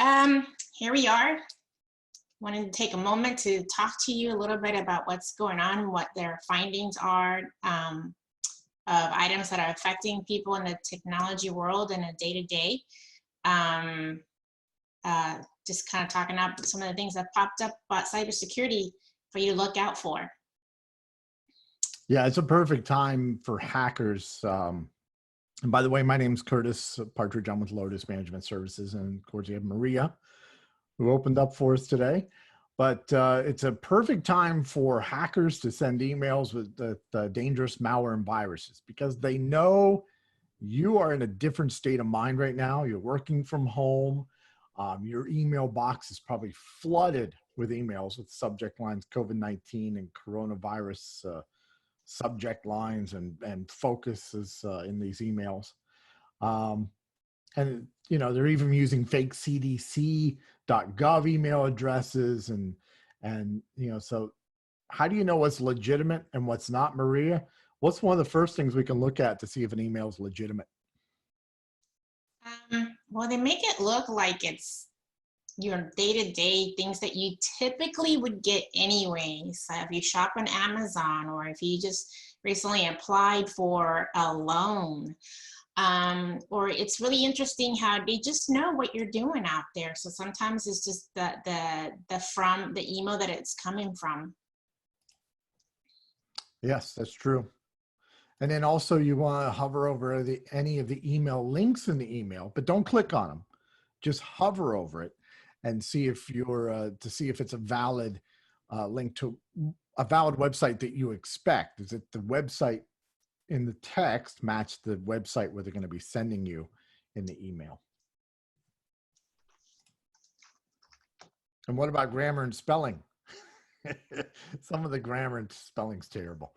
Here we are. Wanted to take a moment to talk to you a little bit about what's going on, what their findings are of items that are affecting people in the technology world in a day-to-day. Just kind of talking about some of the things that popped up about cybersecurity for you to look out for. Yeah, it's a perfect time for hackers. And by the way, my name's Curtis Partridge. I'm with Lotus Management Services, and of course you have Maria, who opened up for us today. But it's a perfect time for hackers to send emails with the dangerous malware and viruses, because they know you are in a different state of mind right now. You're working from home. Your email box is probably flooded with emails with subject lines COVID-19 and coronavirus subject lines and focuses in these emails. And, you know, they're even using fake cdc.gov email addresses and, you know, so how do you know what's legitimate and what's not, Maria? What's one of the first things we can look at to see if an email is legitimate? Well, they make it look like it's your day-to-day things that you typically would get anyway. So if you shop on Amazon, or if you just recently applied for a loan, or it's really interesting how they just know what you're doing out there. So sometimes it's just from the email that it's coming from. Yes, that's true. And then also you want to hover over any of the email links in the email, but don't click on them. Just hover over it and see if you're to see if it's a valid link to a valid website that you expect. Is it the website in the text match the website where they're going to be sending you in the email? And what about grammar and spelling? Some of the grammar and spelling's terrible.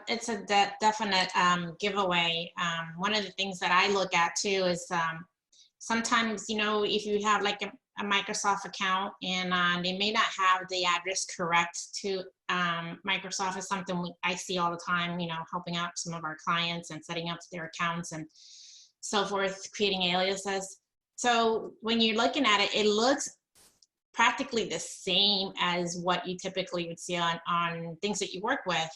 It's a definite giveaway. One of the things that I look at too is sometimes, you know, if you have like a Microsoft account and they may not have the address correct to Microsoft is something I see all the time, you know, helping out some of our clients and setting up their accounts and so forth, creating aliases. So when you're looking at it, it looks practically the same as what you typically would see on things that you work with,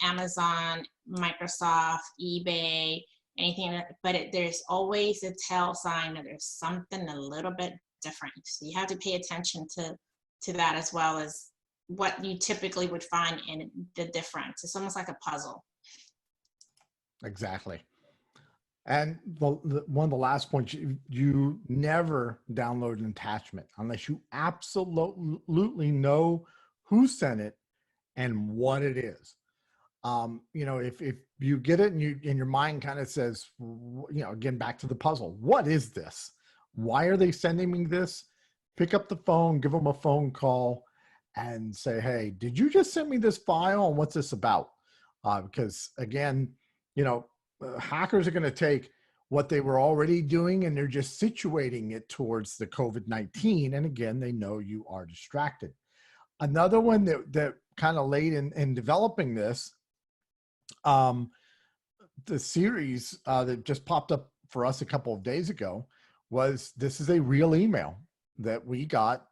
Amazon, Microsoft, eBay, anything, but there's always a tell sign that there's something a little bit different. So you have to pay attention to that, as well as what you typically would find in the difference. It's almost like a puzzle. Exactly. And one of the last points, you never download an attachment unless you absolutely know who sent it and what it is. You know, if you get it and your mind kind of says, you know, again, back to the puzzle, what is this? Why are they sending me this? Pick up the phone, give them a phone call and say, hey, did you just send me this file and what's this about? Because again, you know, hackers are going to take what they were already doing and they're just situating it towards the COVID-19. And again, they know you are distracted. Another one that kind of late in developing this, the series that just popped up for us a couple of days ago was, this is a real email that we got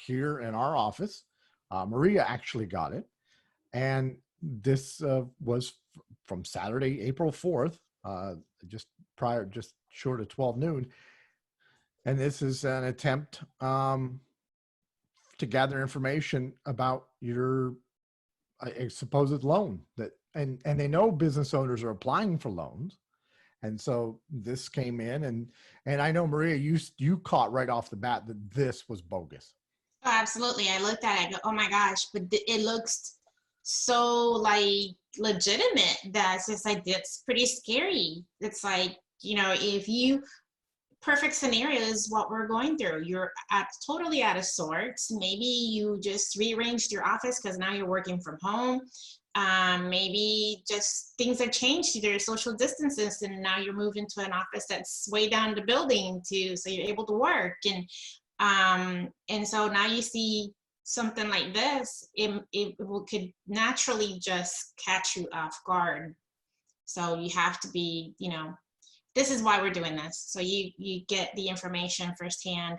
here in our office. Maria actually got it. And this was from Saturday, April 4th, just short of 12 noon. And this is an attempt to gather information about your a supposed loan and they know business owners are applying for loans. And so this came in and I know, Maria, you caught right off the bat that this was bogus. Oh, absolutely. I looked at it, I go, oh my gosh, but it looks so like legitimate that it's just like, it's pretty scary. It's like, you know, perfect scenario is what we're going through. You're totally out of sorts. Maybe you just rearranged your office because now you're working from home. Maybe just things have changed, their social distances, and now you're moving to an office that's way down the building so you're able to work. And so now you see something like this, it could naturally just catch you off guard. So you have to be, you know, this is why we're doing this. So you get the information firsthand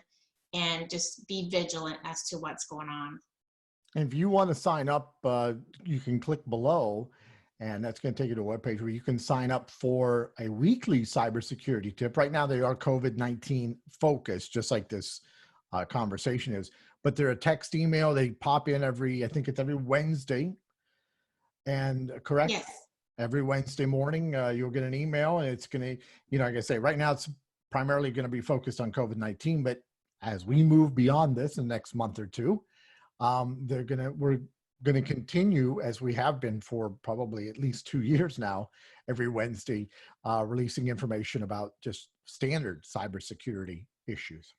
and just be vigilant as to what's going on. And if you want to sign up, you can click below, and that's going to take you to a webpage where you can sign up for a weekly cybersecurity tip. Right now, they are COVID-19 focused, just like this conversation is. But they're a text email. They pop in I think it's every Wednesday. And correct? Yes. Every Wednesday morning, you'll get an email, and it's going to, like I say, right now it's primarily going to be focused on COVID-19. But as we move beyond this in the next month or two, we're going to continue, as we have been for probably at least 2 years now, every Wednesday, releasing information about just standard cybersecurity issues.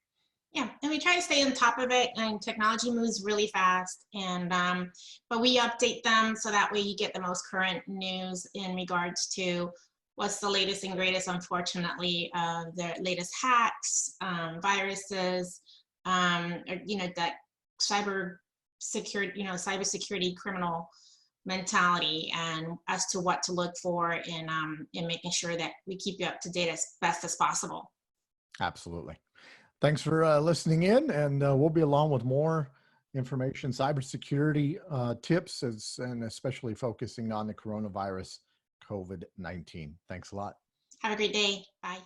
Yeah, and we try to stay on top of it, and technology moves really fast, and but we update them so that way you get the most current news in regards to what's the latest and greatest. Unfortunately, the latest hacks, viruses, that cybersecurity criminal mentality, and as to what to look for in making sure that we keep you up to date as best as possible. Absolutely. Thanks for listening in, and we'll be along with more information, cybersecurity tips, and especially focusing on the coronavirus COVID-19. Thanks a lot. Have a great day. Bye.